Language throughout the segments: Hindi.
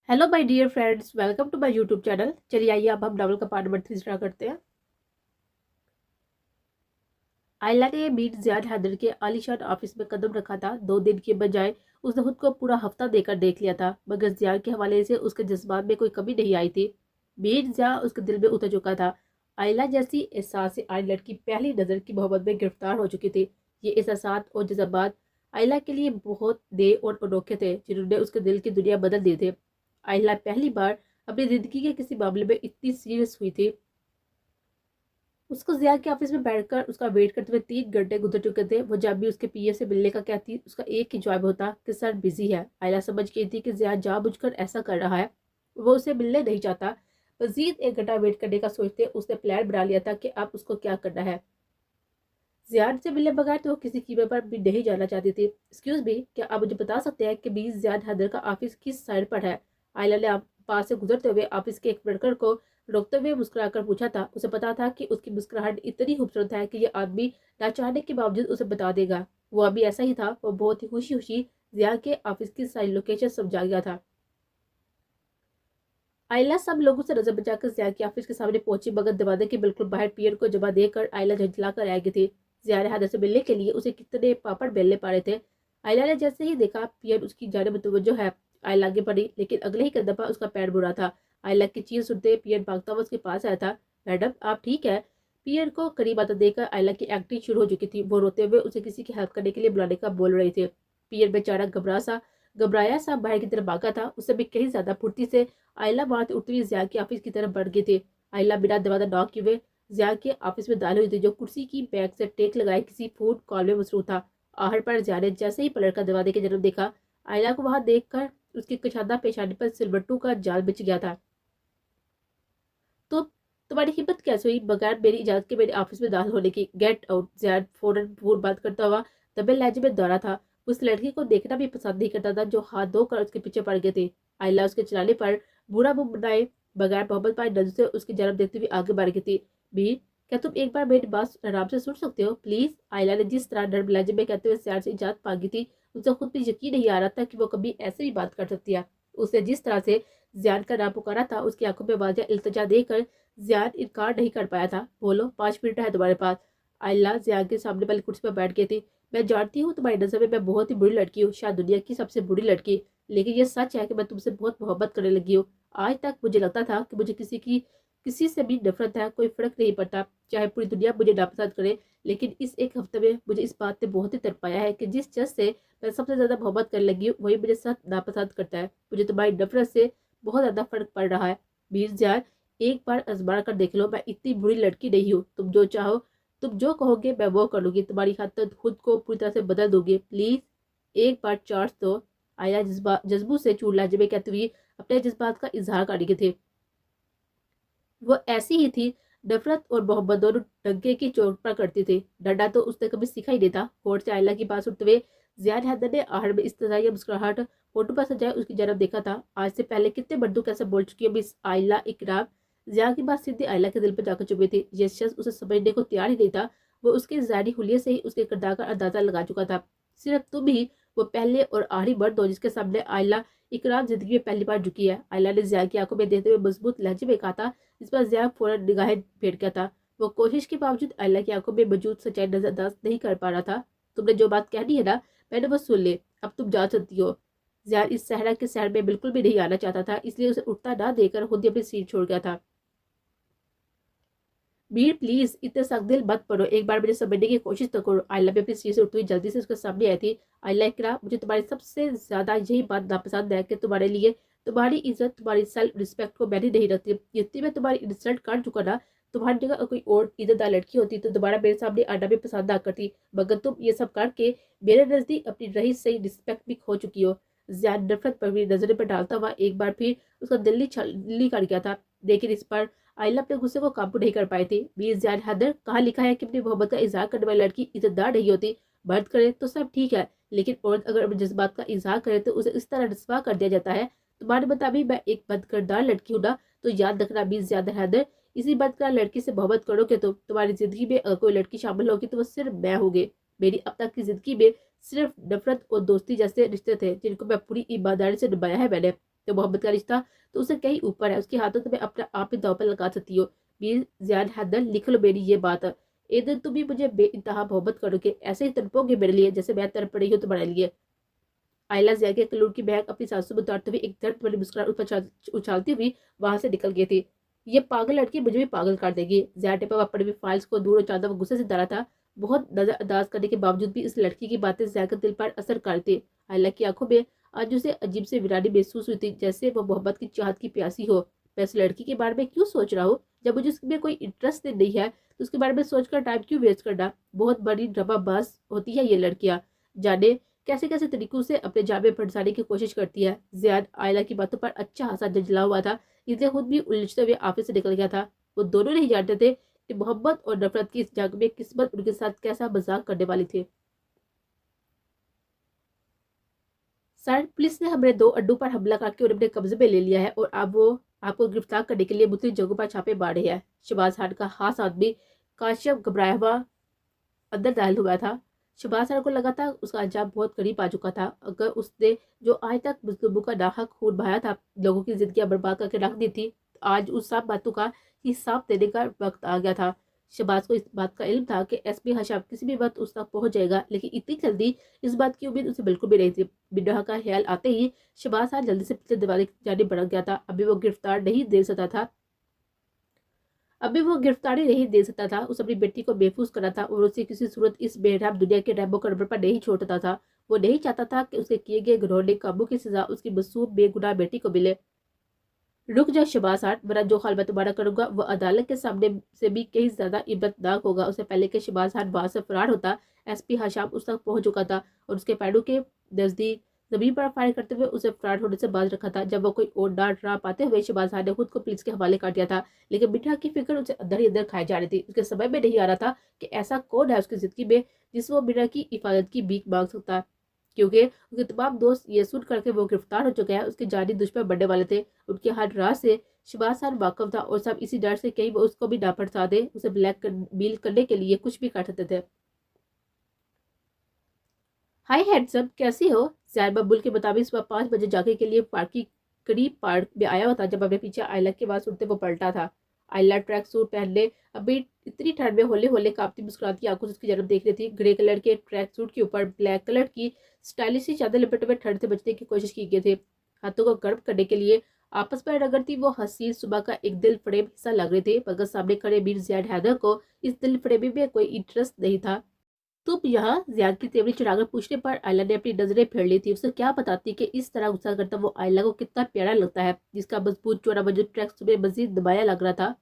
Hello my dear friends, welcome to my YouTube channel. चलिए आइए अब हम नॉवल का पार्ट नंबर 3 स्टार्ट करते हैं। आयला ने मीर जियाद हैदर के आलीशान ऑफिस में कदम रखा था। 2 दिन के बजाय उसने खुद को पूरा हफ्ता देकर देख लिया था, मगर जियाद के हवाले से उसके जज्बात में कोई कमी नहीं आई थी। मीर जिया उसके दिल में उतर चुका था। आयला जैसी एहसास से आई लड़की पहली नजर की मोहब्बत में गिरफ्तार हो चुकी थी। ये एहसास और जज्बात आयला के लिए बहुत नए और अनोखे थे, जिन्होंने उसके दिल की दुनिया बदल दी थी। आयला पहली बार अपनी जिंदगी के किसी मामले में इतनी सीरियस हुई थी। उसको जिया के ऑफिस में बैठकर उसका वेट करते हुए 3 घंटे गुजर चुके थे। वो जब भी उसके पीए से मिलने का कहती, उसका एक ही जवाब होता कि सर बिजी है। आयला समझ गई थी कि जिया जानबूझकर ऐसा कर रहा है, वो उसे मिलने नहीं चाहता। मजीद 1 घंटा वेट करने का सोचते उसने प्लान बना लिया था कि अब उसको क्या करना है। जियान से मिलने बगैर तो वो किसी कीमत पर भी नहीं जाना चाहती थी। एक्सक्यूज मी, क्या आप मुझे बता सकते हैं कि बीस जियाद हैदर का ऑफिस किस साइड पर है? आयला ने पास से गुजरते हुए ऑफिस के एक वर्कर को रोकते हुए मुस्कुराकर पूछा था। उसे पता था कि उसकी मुस्कुराहट इतनी खूबसूरत है कि ये आदमी ना चाहने के बावजूद उसे बता देगा। वो अभी ऐसा ही था। वो बहुत ही खुशी खुशी जिया के ऑफिस की सारी लोकेशन समझा गया था। आयला सब लोगों से नजर बचाकर जिया के ऑफिस के सामने पहुंची, मगर दरवाजे के बिल्कुल बाहर पियर को जमा देकर आयला झंझला कर आ गई थी। जिया ने हैदर से मिलने के लिए उसे कितने पापड़ बेलने पड़े थे। आयला ने जैसे ही देखा पियर उसकी जाने मुतवज्जो है, आयला आगे बढ़ी, लेकिन अगले ही कदम पर उसका पैर बुरा था। आयला की चीज सुनते पियर भागता हुआ उसके पास आया था। मैडम आप ठीक है? पियर को करीब आता देखकर आयला की एक्टिंग शुरू हो चुकी थी। वो रोते हुए उसे किसी की हेल्प करने के लिए बुलाने का बोल रहे थे। पियर बेचारा घबराया सा बाहर की तरफ भागा था। उससे भी कहीं ज्यादा फुर्ती से आयला वहां से उठती हुई जिया के ऑफिस की तरफ बढ़ गई थी। आयला बिना दरवाजा नॉक किए हुए जिया के ऑफिस में दाखिल हुई थी, जो कुर्सी की बैग से टेक लगाए किसी फूड कॉल में मसरूफ था। आहट पर जिया ने जैसे ही पलट कर दरवाजे की तरफ देखा, आयला को वहां देखकर उसकी कशादा पेशानी पर सिलबट्टू का जाल बिछ गया था। तो तुम्हारी हिम्मत कैसे हुई बगैर मेरी इजाजत के मेरे ऑफिस में दाखिल होने की? Get out! जियाद फौरन फोन बात करता हुआ दबे लहजे में दौड़ा था। उस लड़की को देखना भी पसंद नहीं करता था जो हाथ धोकर उसके पीछे पड़ गए थे। आयला उसके चलाने पर बुरा मुंह बनाए बगैर मोहब्बत पाई नजर से उसकी जन्म देखते हुए आगे बढ़ गई थी। मीर, क्या तुम एक बार मेरी बात आराम से सुन सकते हो प्लीज? आयला ने जिस तरह नर्म लहजे में कहते हुए जियाद से इजाजत मांगी थी, उसे खुद भी यकीन नहीं आ रहा था कि वो कभी ऐसे भी बात कर सकती है। उसने जिस तरह से जियाद का नाम पुकारा था, उसकी आंखों में वाज़ेह इल्तिजा देकर जियाद इनकार नहीं कर पाया था। बोलो, 5 मिनट है तुम्हारे पास। आयला जियाद के सामने वाली कुर्सी पर बैठ गई थी। मैं जानती हूँ तुम्हारी नजर में मैं बहुत ही बुरी लड़की हूँ, शायद दुनिया की सबसे बुरी लड़की, लेकिन ये सच है कि मैं तुमसे बहुत मोहब्बत करने लगी हूँ। आज तक मुझे लगता था कि मुझे किसी से भी नफरत है, कोई फर्क नहीं पड़ता, चाहे पूरी दुनिया मुझे नापसंद करे। लेकिन इस एक हफ्ते में मुझे इस बात ने बहुत ही तड़पाया है कि जिस शख्स से मैं सबसे ज्यादा मोहब्बत करने लगी हूँ, वही मुझे सख्त नापसंद करता है। मुझे तुम्हारी नफरत से बहुत ज्यादा फर्क पड़ रहा है। मीर जान, एक बार आजमा कर देख लो, मैं इतनी बुरी लड़की नहीं हूँ। तुम जो कहोगे मैं वो कर लूंगी। तुम्हारी खातिर खुद को पूरी तरह से बदल दोगे। प्लीज एक बार चार्ज दो। आया जज्बू से चूड़ लहजे में कहती हुई अपने जज्बात का इजहार कर रही थी। वो ऐसी ही थी। नफरत और मोहब्बत दोनों डंके की चोट पर करती थी। डंडा तो उसने कभी सीखा ही नहीं था। कोर्ट से आयला की बात सुनते हुए जियाद हैदर ने आहट में इस तरह की मुस्कुराहट फोटो पर सजाए उसकी जन्म देखा था। आज से पहले कितने बंदूक कैसे बोल चुकी है मिस आयला इकराम। जिया की बात सीधे आयला के दिल पर जाकर चुभी थी। ये शख्स उसे समझने को तैयार ही नहीं था। वो उसके जारी हुलिये से ही उसके किरदार का अंदाजा लगा चुका था। सिर्फ तुम ही वो पहले और आखिरी मर्द हो जिसके सामने आयला इकराम जिंदगी में पहली बार झुकी है। आयला ने जिया की आंखों में देखते हुए मजबूत लहजे में कहा था। इस पर जिया फौरन निगाहें फेर गया था। वो कोशिश के बावजूद अल्लाह की आंखों में मौजूद सच्चाई नजरअंदाज नहीं कर पा रहा था। तुमने जो बात कहनी है ना, मैंने वो सुन ले। अब तुम जा सकती हो। जिया इस सहरा के शहर में बिल्कुल भी नहीं आना चाहता था, इसलिए उसे उठता ना देकर खुद ही अपनी सीट छोड़ गया था। मीर प्लीज इतने सख्त दिल मत पड़ो, एक बार मुझे समझने की कोशिश तो करो। आयला भी अपनी सीट से उठती हुई जल्दी से उसके सामने आई थी। आयला इकरा, मुझे तुम्हारी सबसे ज्यादा यही बात नापसंद है कि तुम्हारे लिए तुम्हारी इज्जत, तुम्हारी सेल्फ रिस्पेक्ट को मैंने नहीं रखती। जितनी मैं तुम्हारी इंसल्ट कर चुका ना, तुम्हारी जगह कोई और इज्जतदार लड़की होती तो दोबारा मेरे सामने आना भी पसंद ना करती, मगर तुम ये सब करके मेरे नजदीक अपनी रही सही रिस्पेक्ट भी खो चुकी हो। ज्यादा नफरत पर भी नजरें पर डालता हुआ एक बार फिर उसका दिल्ली कर गया था। लेकिन इस पर आयला अपने गुस्से को काबू नहीं कर पाई थी। मीर जान हैदर, कहाँ लिखा है कि अपनी मोहब्बत का इजहार करने वाली लड़की इज्जतदार नहीं होती? मर्द करे तो सब ठीक है, लेकिन औरत अगर अपने जज्बात का इजहार करे तो उसे इस तरह रस्वा कर दिया जाता है। तुम्हारे मुताबिक मैं एक बदकिरदार लड़की हूँ ना, तो याद रखना मीर ज्यादा हैदर, इसी बदकिरदार लड़की से मोहब्बत करोगे तो तुम्हारी जिंदगी में अगर कोई लड़की शामिल होगी तो वो सिर्फ मैं होगी। मेरी अब तक की जिंदगी में सिर्फ नफरत और दोस्ती जैसे रिश्ते थे जिनको मैं पूरी ईमानदारी से निभाया है मैंने। तो मोहब्बत का रिश्ता तो उससे कहीं ऊपर है, उसके हाथों तो मैं अपना आप ही दांव पर लगा सकती हूँ। मीर ज़ियाद हैदर, लिख लो मेरी ये बात। एक दिन तुम भी मुझे बेइंतहा मोहब्बत करोगे, ऐसे ही तड़पोगे मेरे लिए जैसे मैं तड़प रही हूँ तुम्हारे लिए। आयला ज़िया के कलूर की बैग अपनी सासू में उतारते हुए एक दर्द भरी मुस्कुराहट ऊपर उछालती हुई वहां से निकल गई थी। ये पागल लड़की मुझे भी पागल कर देगी। ज़िया टेपा हुआ पड़ी हुई फाइल्स को दूर उछालता हुआ गुस्से से डरा था। बहुत नजरअंदाज करने के बावजूद भी इस लड़की की बातें ज़िया के दिल पर असर करती। आयला की आंखों में आज उसे अजीब से वीरानी महसूस हुई थी, जैसे वो मोहब्बत की चाहत की प्यासी हो। मैं इस लड़की के बारे में क्यों सोच रहा हूँ? जब मुझे उसमें कोई इंटरेस्ट नहीं है तो उसके बारे में सोचकर टाइम क्यों वेस्ट करना? बहुत बड़ी ड्रामाबाज होती है ये लड़कियां, जाने कैसे कैसे तरीकों से अपने जाल में फंसाने की कोशिश करती है। जियाद आयला की बातों पर अच्छा खासा झंझला हुआ था, इसलिए खुद भी उलझते हुए ऑफिस से निकल गया था। वो दोनों नहीं जानते थे कि मोहब्बत और नफरत की इस जंग में किस्मत उनके साथ कैसा मजाक करने वाली थी। सर, पुलिस ने हमारे 2 अड्डों पर हमला करके उन्हें अपने कब्जे में ले लिया है और अब वो आपको गिरफ्तार करने के लिए मुख्तलिफ जगहों पर छापे मार रहे हैं। शहबाज खान का खास आदमी काशिफ घबराया हुआ अंदर दाखिल हुआ था। शहबाज खान को लगा था उसका अंजाम बहुत करीब आ चुका था। अगर उसने जो आज तक मजलूमों का नाहक खून बहाया था, लोगों की जिंदगियां बर्बाद करके रख दी थी, तो आज उस सब बातों का हिसाब देने का वक्त आ गया था। शहबाज को इस बात का इल्म था कि एसपी हशाम किसी भी वक्त उस तक पहुंच जाएगा, लेकिन इतनी जल्दी इस बात की उम्मीद उसे बिल्कुल भी नहीं थी। बिन्नोहा का ख्याल आते ही शहबाज खान जल्दी से पिछले दरवाजे की जानिब बढ़ गया था। अभी वो गिरफ्तारी नहीं दे सकता था। उस अपनी बेटी को बेफूस करा था और उसे किसी सूरत इस बेरहम दुनिया के रैबो करबर पर नहीं छोड़ता था। वो नहीं चाहता था कि उसके किए गए घिनौने कामों की सजा उसकी मासूम बेगुनाह बेटी को मिले। रुक जा शहबाज खान, वरना जो हाल मैं तुम्हारा करूंगा वो अदालत के सामने से भी कहीं ज्यादा इबतनाक होगा। उससे पहले कि शहबाज खान वहां से फरार होता, एसपी हशाम उस तक पहुंच चुका था और उसके पैरों के नजदीक जमीन पर फायर करते हुए उसे फरार होने से बाज रखा था। जब वो कोई और डांट ना पाते हुए शहबाज खान ने खुद को पुलिस के हवाले कर दिया था, लेकिन बिठा की फिक्र उसे अंदर ही अंदर खाई जा रही थी। उसके समझ में नहीं आ रहा था कि ऐसा कौन है उसकी जिंदगी में जिस वो बिना की हिफाजत की भीख मांग सकता है, क्योंकि उसके तमाम दोस्त ये सुन करके वो गिरफ्तार हो चुके हैं, उसके जानी दुश्मन बनने वाले थे। उनके हर राज से शहबाज खान वाकफ था और सब इसी डर से कहीं वो उसको भी ना फंसा दे। उसे ब्लैकमेल करने के लिए कुछ भी कर सकते थे। हाय हैंडसम, कैसी हो? जैन मकबूल के मुताबिक सुबह 5 बजे जागे के लिए पार्क की करीब पार्क में आया हुआ था जब अपने पीछे आयला के बाद सुनते वो पलटा था। आयला ट्रैक सूट पहनने अभी इतनी ठंड में होले होले कांपती मुस्कुराती आंखों से उसकी जन्म देख रही थी। ग्रे कलर के ट्रैक सूट के ऊपर ब्लैक कलर की स्टाइलिश सी चादर लपेटे हुए ठंड से बचने की कोशिश की गई थी। हाथों को गर्म करने के लिए आपस में रगड़ती वो हसीन सुबह का एक दिल फरेब हिस्सा लग रहे थे, मगर सामने खड़े मीर जियाद हैदर को इस दिल फरेबी में कोई इंटरेस्ट नहीं था। तुम यहाँ जियाद की तेवरी चढ़ाकर पूछने पर आयला ने अपनी नजरें फेर ली थी। उसे क्या बताती कि इस तरह गुस्सा करता वो आयला को कितना प्यारा लगता है, जिसका मजबूत चौड़ा वजूद ट्रैक सुबह मजीद नुमाया लग रहा था।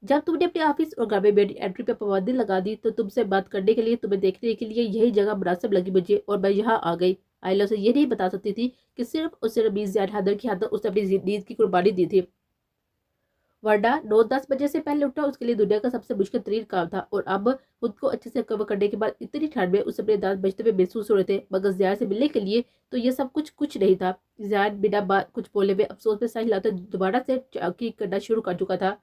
जब तुमने अपने ऑफिस और घर में मेरी एंट्री पे पाबंदी लगा दी तो तुमसे बात करने के लिए, तुम्हें देखने के लिए यही जगह मुनासिब लगी मुझे और मैं यहाँ आ गई। आयला उसे ये नहीं बता सकती थी कि सिर्फ और सिर्फ मीर जियाद हैदर की हाथों उसने अपनी नींद की कुर्बानी दी थी, वरना 9-10 बजे से पहले उठना उसके लिए दुनिया का सबसे मुश्किल तरीन काम था। और अब खुद को अच्छे से कवर करने के बाद इतनी ठंड में उसे अपने दांत बजते हुए महसूस हो रहे थे, मगर जियाद से मिलने के लिए तो ये सब कुछ कुछ नहीं था। जियाद बिना बात कुछ बोले हुए अफसोस में सर हिलाते दोबारा से चाकी करना शुरू कर चुका था।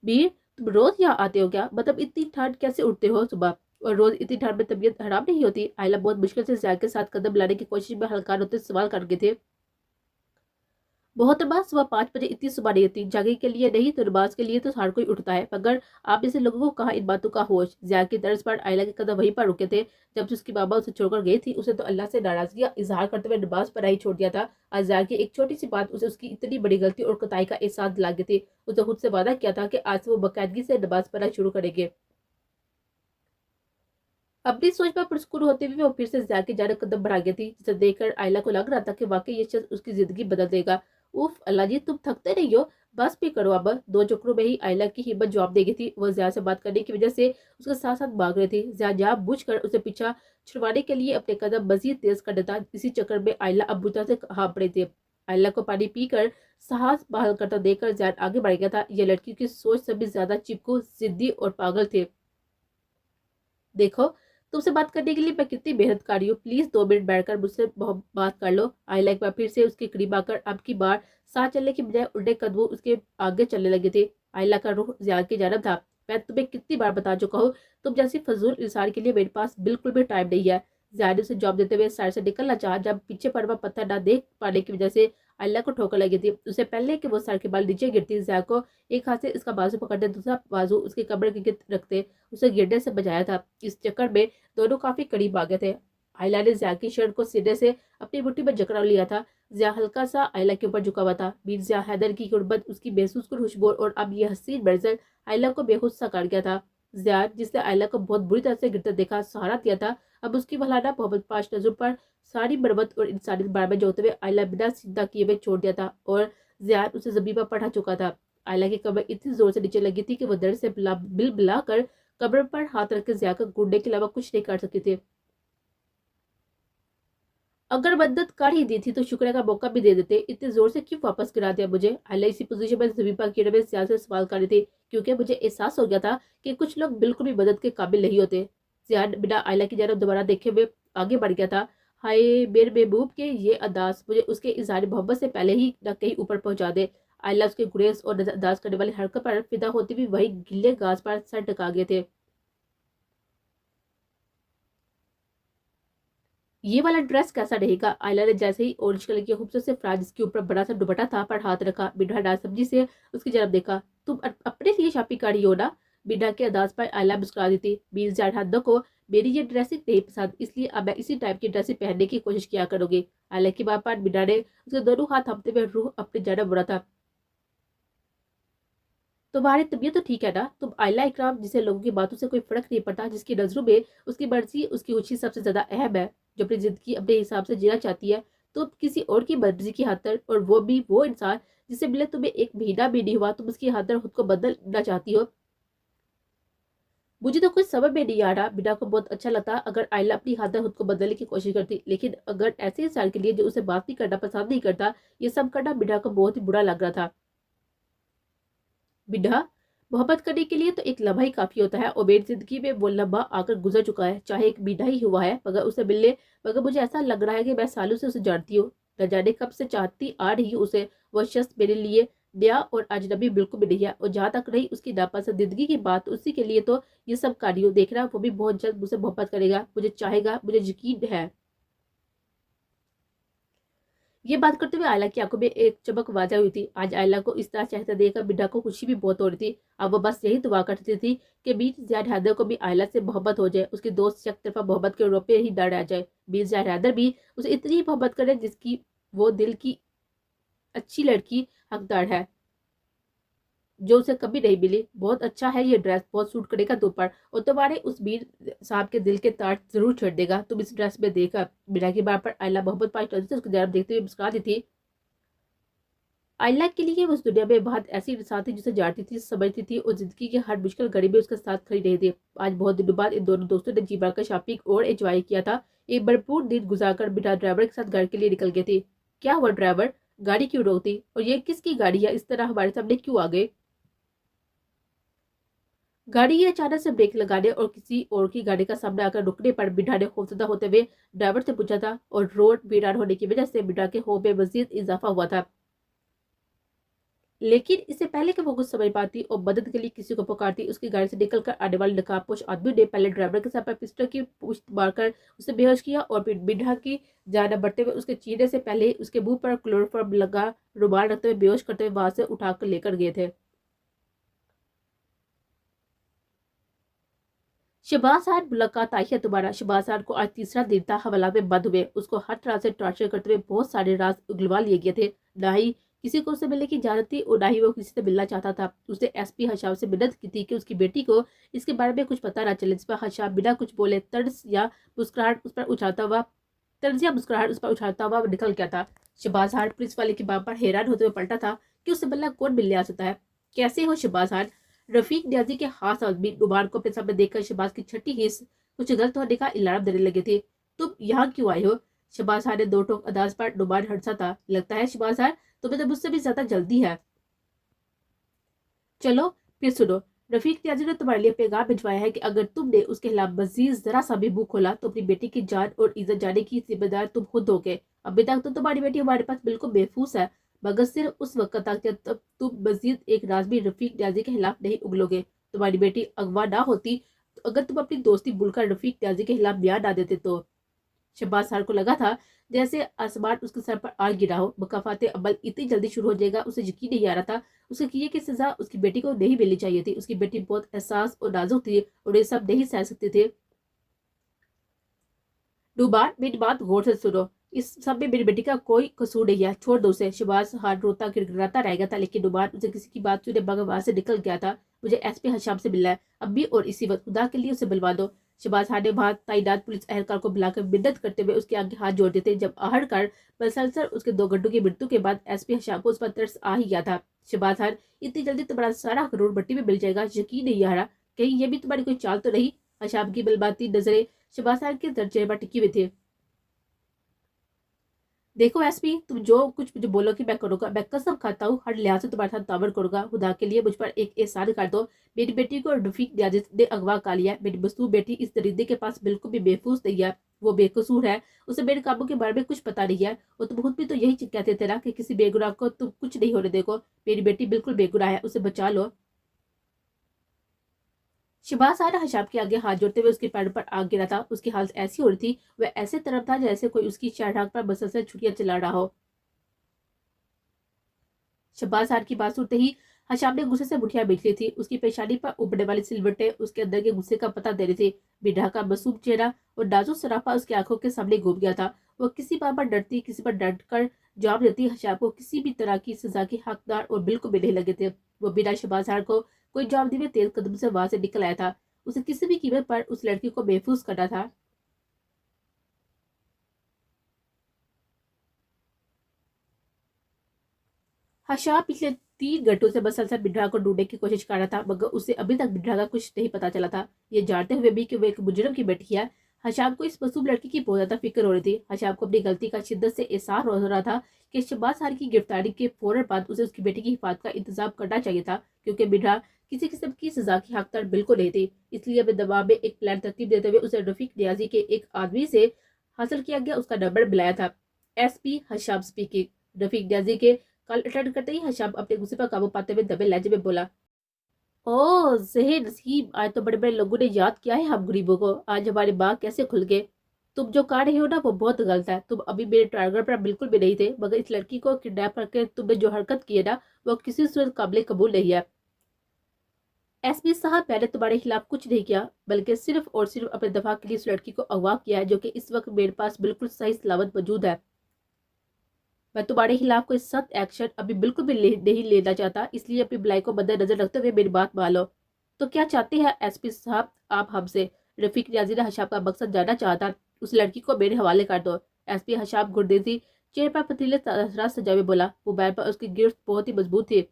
वीर, तुम रोज यहाँ आते हो क्या? मतलब इतनी ठंड कैसे उठते हो सुबह? और रोज इतनी ठंड में तबीयत खराब नहीं होती? आयला बहुत मुश्किल से जियाद के साथ कदम लाने की कोशिश में हल्का होते सवाल करके थे। बहुत बार सुबह 5 बजे इतनी सुबह नहीं होती, जागे के लिए नहीं तो नमाज के लिए तो हर कोई उठता है, मगर आप जैसे लोगों को कहा इन बातों का होश? जिया की तर्ज पर आयला के कदम वहीं पर रुके थे जब से उसकी बाबा उसे छोड़कर गई थी। उसे तो अल्लाह से नाराजगी का इजहार करते हुए नमाज पढ़ा ही छोड़ दिया था। आज जिया की एक छोटी सी बात उसे उसकी इतनी बड़ी गलती और कोताही का एहसास दिला गई थी। उसे खुद से वादा किया था कि आज से वो बाकायदगी से नमाज पढ़ना शुरू करेंगे। अपनी सोच पर पुरस्कुर होते हुए वो फिर से जिया की जानब कदम बढ़ा गई थी, जिसे देखकर आयला को लग रहा था कि वाकई ये शख्स उसकी जिंदगी बदल देगा। उफ अल्लाह जी, तुम थकते नहीं हो? बस भी करो अब। 2 चक्रों में ही आयला की हिम्मत जवाब दे गई थी। वह जिया से बात करने की वजह से उसके साथ साथ भाग रही थी। जिया जहाँ बुझ कर उसे पीछा छुड़वाने के लिए अपने कदम मजीद तेज कर देता। इसी चक्कर में आयला अब बुता से हाँप पड़े थे। आयला को पानी पीकर साहस बहाल करता देखकर जिया आगे बढ़ गया था। यह लड़की की सोच से भी ज्यादा चिपकू, जिद्दी और पागल थे। देखो, तुमसे बात करने के लिए मैं कितनी मेहनत कर रही हूँ, प्लीज 2 मिनट बैठकर मुझसे बात कर लो। आयला एक बार फिर से उसके करीब आकर अब की बार साथ चलने की बजाय उल्टे कदमों उसके आगे चलने लगे थे। आयला का रुख जिया की जानब था। मैं तुम्हें कितनी बार बता चुका हूँ, तुम जैसी फजूल इंसान के लिए मेरे पास बिल्कुल भी टाइम नहीं है। जिया ने उसे जवाब देते हुए साइड से निकलना चाहा, जब पीछे पड़ा हुआ पत्थर न देख पाने की वजह से आयला को ठोकर लगी थी। उससे पहले कि वो सर के बाल नीचे गिरती, ज़िया को एक हाथ से इसका बाजू पकड़ते, दूसरा बाजू उसके कमर के गिर्द रखते उसे गिरने से बचाया था। इस चक्कर में दोनों काफी करीब आ गए थे। आयला ने ज़िया की शर्ट को सीने से अपनी मुट्ठी में जकड़ा लिया था। ज़िया हल्का सा आयला के ऊपर झुका हुआ था। मीर ज़िया हैदर की गुर्बत, उसकी महसूस खुशबू और अब ये हसीन मंजर आयला को बेहोश सा कर गया था। ज़िया, जिसने आयला को बहुत बुरी तरह से गिरते देखा, सहारा दिया था, अब उसकी वलाना मोहम्मद पाश नजर पर सारी मरम्मत और इंसानियत बारे में जोते हुए आयला बिना सीधा किए हुए छोड़ दिया था और ज़िया उसे जमीन पर पढ़ा चुका था। आयला की कमर इतनी जोर से नीचे लगी थी कि वो दर्द से बिल बिला कर कमर पर हाथ रख के ज़िया को गुड़ने के अलावा कुछ नहीं कर सकती थी। अगर मदद कर ही दी थी तो शुक्र का मौका भी दे देते, इतने जोर से क्यों वापस गिरा दिया मुझे? आयला इसी पोजीशन में जमीन पर गिरे में ज़िया से सवाल कर रही थी, क्योंकि मुझे एहसास हो गया था कि कुछ लोग बिल्कुल भी मदद के काबिल नहीं होते। ज़िया बिना आयला की जानब दोबारा देखे हुए आगे बढ़ गया था। हाय मेरे महबूब के ये अदास मुझे उसके इजहार मोहब्बत से पहले ही न कहीं ऊपर पहुंचा दे। आयला उसके गुरेज और नजरअंदाज करने वाली हरकत पर फिदा होती हुई वही गिले घास पर सर टका गए थे। ये वाला ड्रेस कैसा रहेगा? आयला ने जैसे ही ऑरेंज कलर की खूबसूरत से फ्राक जिसके ऊपर बड़ा सा दुपट्टा था पर हाथ रखा, बिन्ना डाल सब्जी से उसकी तरफ देखा। तुम अपने लिए शॉपिंग कर रही हो ना? बिन्ना के अंदाज पर आयला मुस्कुरा दी थी। मीर जान को मेरी ये ड्रेसिंग नहीं पसंद, इसलिए अब मैं इसी टाइप की ड्रेसिंग पहनने की कोशिश किया करूंगी। आयला की बात पर बिन्ना ने उसके दोनों हाथ थामते हुए रूह अपनी जगह बुरा था। तुम्हारी तबीयत तो ठीक है ना? तुम आयला इकराम, जिसे लोगों की बातों से कोई फर्क नहीं पड़ता, जिसकी नजरों में उसकी मर्जी उसकी खुशी सबसे ज्यादा अहम है, जो अपनी जिंदगी अपने हिसाब से जीना चाहती है, तो किसी और की मर्जी की खातर, और वो भी वो इंसान जिसे मिले तुम्हें एक महीना भी नहीं हुआ, तुम उसकी खातर खुद को बदलना चाहती हो। मुझे तो कुछ समझ में नहीं आ रहा। बिना को बहुत अच्छा लगता अगर आयला अपनी खातर खुद को बदलने की कोशिश करती, लेकिन अगर ऐसे इंसान के लिए जो उसे बात नहीं करना पसंद नहीं करता, ये सब करना बिना को बहुत ही बुरा लग रहा था। बिना मोहब्बत करने के लिए तो एक लम्हा ही काफी होता है, और मेरी जिंदगी में वो लम्हा आकर गुजर चुका है, चाहे एक बिना ही हुआ है, मगर मुझे ऐसा लग रहा है कि मैं सालों से उसे जानती हूँ। न जाने कब से चाहती आ रही हूँ उसे। वह शख्स मेरे लिए नया और अजनबी बिल्कुल भी नहीं है, और जहां तक रही उसकी नापसंदीदगी की बात, उसी के लिए तो ये सब कार्यों देखना, वो भी बहुत जल्द मुझसे मोहब्बत करेगा, मुझे चाहेगा, मुझे यकीन है। ये बात करते हुए आयला की आंखों में एक चमक वाजा हुई थी। आज आयला को इस तरह चेहरा देखकर बिन्ना को खुशी भी बहुत हो रही थी। अब वो बस यही दुआ करती थी कि मीर ज़ियाद हैदर को भी आयला से मोहब्बत हो जाए, उसकी दोस्त एक तरफा मोहब्बत के रोपे ही डर आ जाए। मीर ज़ियाद हैदर भी उसे इतनी ही मोहब्बत करे जिसकी वो दिल की अच्छी लड़की हकदार है, जो उसे कभी नहीं मिली। बहुत अच्छा है ये ड्रेस, बहुत सूट करेगा तुम पर, और तुम्हारे उस मीर साहब के दिल के तार जरूर छेड़ देगा, तुम इस ड्रेस में देखा। बिना की बात पर आयला मोहब्बत पाई उसकी तरफ देखते हुए मुस्कुरा दी थी। आयला के लिए उस दुनिया में बहुत ऐसी इंसान थी जिसे जानती थी, समझती थी, और जिंदगी की हर मुश्किल घड़ी में उसके साथ खड़ी रही थी। आज बहुत दिनों बाद इन दोनों दोस्तों ने जी भर कर शॉपिंग और एंजॉय किया था। एक भरपूर दिन गुजारकर बिना ड्राइवर के साथ घर के लिए निकल गए थे। क्या हुआ ड्राइवर, गाड़ी क्यों रोकती, और ये किसकी गाड़ी है, इस तरह हमारे सामने क्यों आ गए? गाड़ी ये अचानक से ब्रेक लगाने और किसी और की गाड़ी का सामने आकर रुकने पर बिना ने खौफजदा होते हुए ड्राइवर से पूछा था, और रोड वीरान होने की वजह से बिना के खौफ में मजीद इजाफा हुआ था। लेकिन इससे पहले कि वो कुछ समझ पाती और मदद के लिए किसी को पुकारती, उसकी गाड़ी से निकलकर आने वाले नकाबपोश आदमी ने पहले ड्राइवर के सर पर पिस्टल की पूछ मारकर उसे बेहोश किया, और फिर बिन्हा की जान बढ़ते हुए उसके चीरने से पहले ही उसके मुंह पर क्लोरोफॉर्म लगा रुमाल रखते हुए बेहोश करते हुए वहां से उठाकर लेकर गए थे। शहबाज खान, मुलाकात आई है तुम्हारा। शहबाज खान को आज तीसरा दिन था हवाला में बंद हुए। उसको हर तरह से टॉर्चर करते हुए बहुत सारे राज उगलवा लिए गए थे। ना ही किसी को उससे मिलने की इजाजत थी, और ना ही वो किसी से मिलना चाहता था। उसने एसपी हशाम से मिन्नत की थी कि उसकी बेटी को इसके बारे में कुछ पता ना चले, जिस पर हशाम बिना कुछ बोले मुस्कुराहट उस पर उछालता हुआ तर्ज या मुस्कुराहट उस पर उछालता हुआ निकल गया था। शहबाज खान पुलिस वाले की बात पर हैरान होते हुए पलटा था कि उससे मिलना कौन मिलने आ सकता है। कैसे हो शहबाज खान? रफीक न्याजी के खास आदमी नुमान को अपने सामने देखकर शहबाज की छठी हिस्स कुछ गलत होने का इलार्म देने लगे थे। तुम यहाँ क्यों आए हो? शहबाज खान ने दो टोक अंदाज पर नुमान हंसा था। लगता है शहबाज खान तुम्हें तो मुझसे भी ज्यादा जल्दी है। चलो फिर सुनो, रफीक न्याजी ने तुम्हारे लिए पैगाम भिजवाया है कि अगर तुमने उसके खिलाफ मजीद जरा सा भी मुंह खोला तो अपनी बेटी की जान और इज्जत जाने की जिम्मेदार तुम खुद होगे। अभी तक तो तुम्हारी बेटी हमारे पास बिल्कुल बेफूस है, मगर सिर्फ उस वक्त तक जब तक तुम मजीद एक राजवी रफीक न्याजी के खिलाफ नहीं उगलोगे। तुम्हारी बेटी अगवा ना होती तो अगर तुम अपनी दोस्ती भूलकर रफीक न्याजी के खिलाफ बयान ना देते तो। शहबाज खान को लगा था जैसे आसमान उसके सर पर आ गिरा हो। मुकाफाते अमल इतनी जल्दी शुरू हो जाएगा उसे यकीन नहीं आ रहा था। उसे किए की सजा उसकी बेटी को नहीं मिलनी चाहिए थी। उसकी बेटी बहुत एहसास और नाजुक थी और ये सब नहीं सह सकते थे। डूबान मेरी बात गौर से सुनो, इस सब में मेरी बेटी का कोई कसूर नहीं है, छोड़ दो उसे। शहबाज खान रोता गिड़गिड़ाता रह गया था, लेकिन डूबान उसे किसी की बात सुने बगैर वहां से निकल गया था। मुझे एसपी हशाम से मिलना है अभी और इसी वक्त, खुदा के लिए उसे बुलवा दो। शहबाज खान ने वहां तैनात पुलिस एहलकार को बुलाकर मिन्नत करते हुए उसके आगे हाथ जोड़ते थे। जब आहड़कार मसलसल उसके 2 घंटों की मृत्यु के बाद एसपी हशाम को उस पर तरस आ ही गया था। शहबाज खान, इतनी जल्दी तुम्हारा सारा करोड़ मट्टी में मिल जाएगा, यकीन नहीं आ रहा, कहीं ये भी तुम्हारी कोई चाल तो नहीं। हशाम की बलबाती नजरें शहबाज खान के चेहरे पर टिकी हुई थी। देखो एसपी, तुम जो कुछ मुझे बोलोगे मैं करूंगा। मैं कसम खाता हूँ हर लिहाज से तुम्हारे साथ तावर करूंगा। खुदा के लिए मुझ पर एक एहसान कर दो। मेरी बेटी को रफीक नियाज़ ने अगवा कर लिया। मेरी मसूम बेटी इस दरिंदे के पास बिल्कुल भी बेफूस नहीं है। वो बेकसूर है, उसे मेरे कामों के बारे में कुछ पता नहीं है। और तुम खुद भी तो यही कहते थे ना कि किसी बेगुनाह को तुम कुछ नहीं होने देखो। मेरी बेटी बिल्कुल बेगुनाह है, उसे बचा लो। शहबाज खान हशाम के आगे हाथ जोड़ते हुए उसके पैरों पर आग गिरा था। उसकी हालत ऐसी हो रही थी, वह ऐसे तरफ था जैसे कोई उसकी शाहराग पर मुसलसल छुरियां चला रहा हो। शहबाज खान की बात सुनते ही हशाम ने गुस्से से मुठियां बीच ली थी। उसकी पेशानी पर उभरने वाली सिलवटें उसके अंदर के गुस्से का पता दे रही थी। बिढ़ा का मासूम चेहरा और नाजुक सराफा उसकी आंखों के सामने घूम गया था। वो किसी बात पर डरती, किसी पर डट कर जवाब देती। हशाम को किसी भी तरह की सजा की हकदार और बिल्कुल भी नहीं लगे थे। वो बिना शहबाज खान को कोई जवाब दिए तेज कदम से वहां से निकल आया था। उसे किसी भी कीमत पर उस लड़की को महफूज करना था। हशाम पिछले 3 घंटों से मुसलसल बिड्रा को ढूंढने की कोशिश कर रहा था, मगर उसे अभी तक बिड्रा का कुछ नहीं पता चला था। ये जानते हुए भी कि वो एक मुजरिम की बेटी है, हशाम को इस मासूम लड़की की बहुत ज्यादा फिक्र हो रही थी। हशाम को अपनी गलती का शिद्दत से एहसास हो रहा था कि शहबाज खान की गिरफ्तारी के फौरन बाद उसे उसकी बेटी की हिफाजत का इंतजाम करना चाहिए था, क्योंकि बिड्रा किसी किस्म की सजा की हकदार बिल्कुल नहीं थी। इसलिए अब दबाव में एक प्लान तरतीब देते हुए उसे रफीक नियाजी के एक आदमी से हासिल किया गया। उसका नंबर मिलाया था। SP Hasham speaking. रफीक नियाजी के कॉल अटेंड करते ही हशाम अपने गुस्से पर काबू पाते हुए दबे लहजे में बोला, ओ जहे नसीब, आज तो बड़े बड़े लोगों ने याद किया है हम गरीबों को। आज हमारे बाग कैसे खुल गए। तुम जो कर रहे हो ना वो बहुत गलत है। तुम अभी मेरे टारगेट पर बिल्कुल भी नहीं थे, मगर इस लड़की को किडनैप करके तुमने जो हरकत की है ना, वो किसी सूरत काबिल कबूल नहीं है। एसपी साहब, मैंने तुम्हारे खिलाफ कुछ नहीं किया, बल्कि सिर्फ और सिर्फ अपने दफा के लिए इस लड़की को अगवा किया है, जो कि इस वक्त मेरे पास बिल्कुल सही सलामत मौजूद है। मैं तुम्हारे खिलाफ कोई सख्त एक्शन अभी बिल्कुल भी नहीं लेना चाहता, इसलिए अपनी भलाई को मद्देनजर रखते हुए मेरी बात मान लो। तो क्या चाहते हैं एसपी साहब आप हमसे? रफीक नियाजी ने हशाम का मकसद जानना चाहता। उस लड़की को मेरे हवाले कर दो। एसपी हशाम गुर्देजी चेहरे पर पतीले सजावे बोला। मोबाइल पर उसकी गिरफ्त बहुत ही मजबूत थी।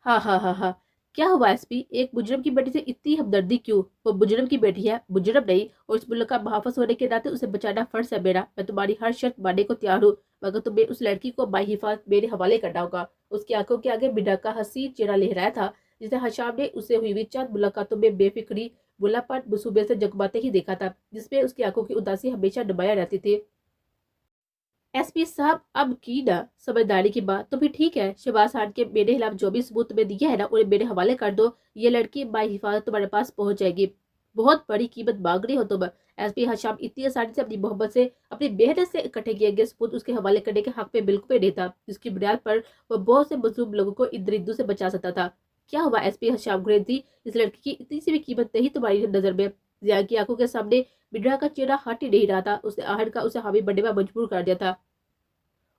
हाँ हाँ हाँ हाँ, क्या हुआ एसपी? एक मुजरम की बेटी से इतनी हमदर्दी क्यों? वो मुजरम की बेटी है, मुजरम नहीं, और इस मुल्क का मुहाफिज होने के नाते उसे बचाना फर्ज है मेरा। मैं तुम्हारी हर शर्त मानने को तैयार हूँ, मगर तुम्हें उस लड़की को बाहिफात मेरे हवाले करना होगा। उसकी आंखों के आगे बिना का हसीन चेहरा लहराया था, जिसे हशाम ने उसे हुई हुई चंद मुलाकातों में बेफिक्री, बुलापन, मुसूबे से जगमाते ही देखा था, जिसमें उसकी आंखों की उदासी हमेशा नुमाया रहती थी। एसपी साहब, अब की ना समझदारी की बात तो भी ठीक है। शहबाज खान के मेरे खिलाफ जो भी सबूत तुम्हें दिया है ना, उन्हें मेरे हवाले कर दो। ये लड़की बाहिफाजत तुम्हारे पास पहुंच जाएगी। बहुत बड़ी कीमत मांग रही हो तुम। एसपी हशाम इतनी आसानी से अपनी मोहब्बत से, अपनी मेहनत से इकट्ठे किए गए सबूत उसके हवाले करने के हक में बिल्कुल भी नहीं था, जिसकी बुनियाद पर वह बहुत से मजलूम लोगों को इधर उधर से बचा सकता था। क्या हुआ एसपी हशाम गुरेजी, इस लड़की की इतनी सी भी कीमत नहीं तुम्हारी नजर में? जिया की आंखों के सामने बिड्रा का चेहरा हट ही नहीं रहा था। उसने आहट का उसे हामी बनने में मजबूर कर दिया था।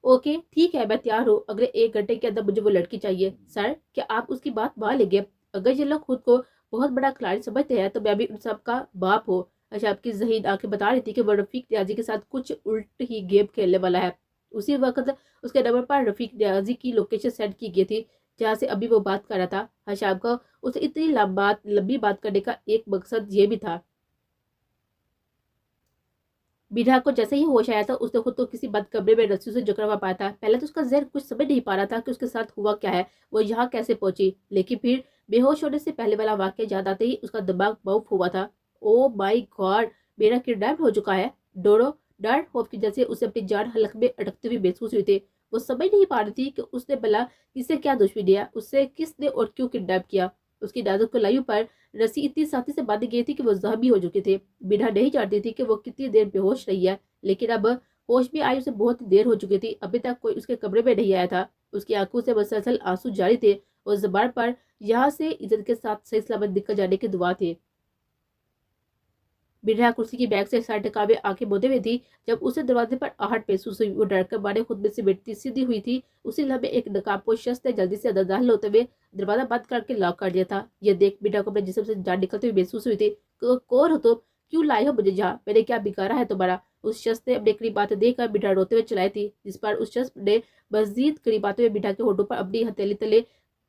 ओके ठीक है, मैं तैयार हूँ। अगले 1 घंटे के अंदर मुझे वो लड़की चाहिए। सर, क्या आप उसकी बात मान लेंगे? अगर ये लोग खुद को बहुत बड़ा खिलाड़ी समझते हैं तो मैं भी उन सब का बाप हूँ। अच्छा, आपकी जहीन आंखें बता रही थी कि वो रफीक नियाजी के साथ कुछ उल्ट ही गेम खेलने वाला है। उसी वक्त उसके नंबर पर रफीक नियाजी की लोकेशन सेंड की गई थी, जहाँ से अभी वो बात कर रहा था। हशाम को उसे इतनी लंबी बात करने का एक मकसद ये भी था। बिरहा को जैसे ही होश आया था, उसने खुद को किसी बंद कमरे में रस्सियों से जकड़ा हुआ पाया था। पहले तो उसका जहन कुछ समझ नहीं पा रहा था कि उसके साथ हुआ क्या है, वो यहाँ कैसे पहुंची। लेकिन फिर बेहोश होने से पहले वाला वाक्य याद आते ही उसका दिमाग बाउफ हुआ था। ओ माई गॉड, मेरा किडनैप हो चुका है। डोरो डर खौफ की जैसे उसे अपनी जान हलक में अटकते हुए महसूस हुई थी। वो समझ नहीं पा रही थी कि उसने भला किससे क्या दुश्मनी है, उससे किसने और क्यों किडनैप किया। उसकी नाजुक कलाइयों पर रस्सी इतनी साथी से बांधी गई थी कि वो जख्मी हो चुके थे। बिना नहीं जानती थी कि वो कितनी देर बेहोश रही है, लेकिन अब होश भी आई उसे बहुत देर हो चुकी थी। अभी तक कोई उसके कमरे में नहीं आया था। उसकी आंखों से मुसलसल आंसू जारी थे और ज़बान पर यहाँ से इज्जत के साथ सही सलामत निकल जाने की दुआ थी। बिना कुर्सी की बैग से साइड टका में आंखें मूंदे हुए थी जब उसे दरवाजे पर आहट महसूस हुई। वो डर कर मारे खुद में सिमटती सीधी हुई थी। उसी लम्हे एक नकाबपोश शख्स ने जल्दी से अंदर दाखिल होते हुए दरवाजा बंद करके लॉक कर दिया था। यह देख बिना को अपने जिस्म से जान निकलते हुए महसूस हुई थी। कौन हो तुम? क्यों लाए हो मुझे यहाँ? मैंने क्या बिगाड़ा है तुम्हारा? उस शख्स ने अपने करीब बातें देखकर बिना रोते हुए चलाई थी, जिस पर उस शख्स ने मजीद करीब आते हुए बिना के होठों पर अपनी हथेली तले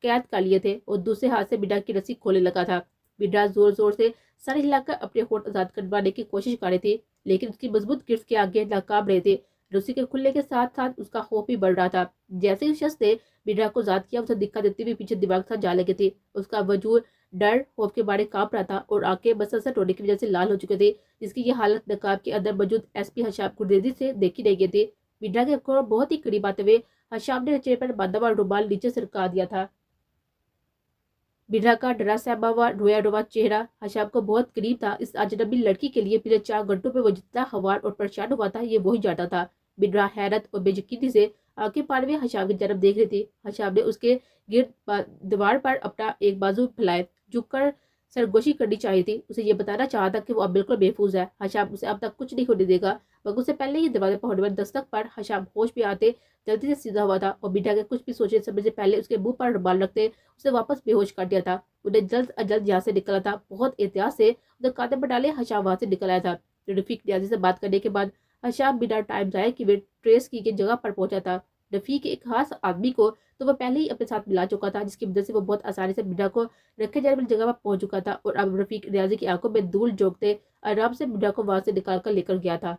कैद कर लिए थे और दूसरे हाथ से बिना की रस्सी खोलने लगा था। बिना जोर जोर से सर हिलाकर अपने होठ आजाद करवाने की कोशिश कर रहे थे, लेकिन उसकी मजबूत गिरफ्त के आगे नाकाम रहे थे। रस्सी के खुलने के साथ साथ उसका खौफ भी बढ़ रहा था। जैसे ही शख्स ने बिना को आजाद किया, उसे दिक्कत देते हुए पीछे दिमाग से जा लगे थे। उसका वजूद डर खौफ के बारे कांप रहा था और आंखें बसंत होने की वजह से लाल हो चुके थे, जिसकी ये हालत नकाब के अंदर मौजूद एसपी हशाम गुरदेदी से देखी नहीं गई थी। बिना के बहुत ही करीब आते हुए हशाम ने चेहरे पर बांधा हुआ रुमाल नीचे सरका दिया था। बिरहा का डरा सहमा हुआ रोया रोया चेहरा हशाम को बहुत करीब था। इस अजनबी लड़की के लिए पिछले 4 घंटों में वो जितना हवार और परेशान हुआ था, ये वही जानता था। बिरहा हैरत और बेयकीनी से आंखें पार में हशाम की तरफ देख रही थी। हशाम ने उसके गिर्द दीवार पर अपना एक बाजू फैलाए झुककर सरगोशी करनी चाहिए थी। उसे ये बताना चाहा था कि वो अब बिल्कुल महफूज है। हशाम उसे अब तक कुछ नहीं होने देगा। मगर उससे पहले ही दरवाजे पर होने वाली दस्तक पर हशाम होश में आते जल्दी से सीधा हुआ था और बिना के कुछ भी सोचे समझे से पहले उसके मुंह पर रुमाल रखते उसे वापस बेहोश कर दिया था। उन्हें जल्द अज जल्द यहाँ से निकला था। बहुत एहतियात से उन्हें कांधे पर डाले हशाम वहां से निकल आया था। रफीक न्याजी से बात करने के बाद हशाम बिना टाइम जाए कि वे ट्रेस की के जगह पर पहुंचा था। रफीक एक खास आदमी को तो वह पहले ही अपने साथ मिला चुका था, जिसकी वजह से वो बहुत आसानी से बिना को रखे जाने वाली जगह पर पहुंच चुका था और अब रफीक रियाजी की आंखों में धूल झोंकते आराम से बिना को वहां से निकाल कर लेकर गया था।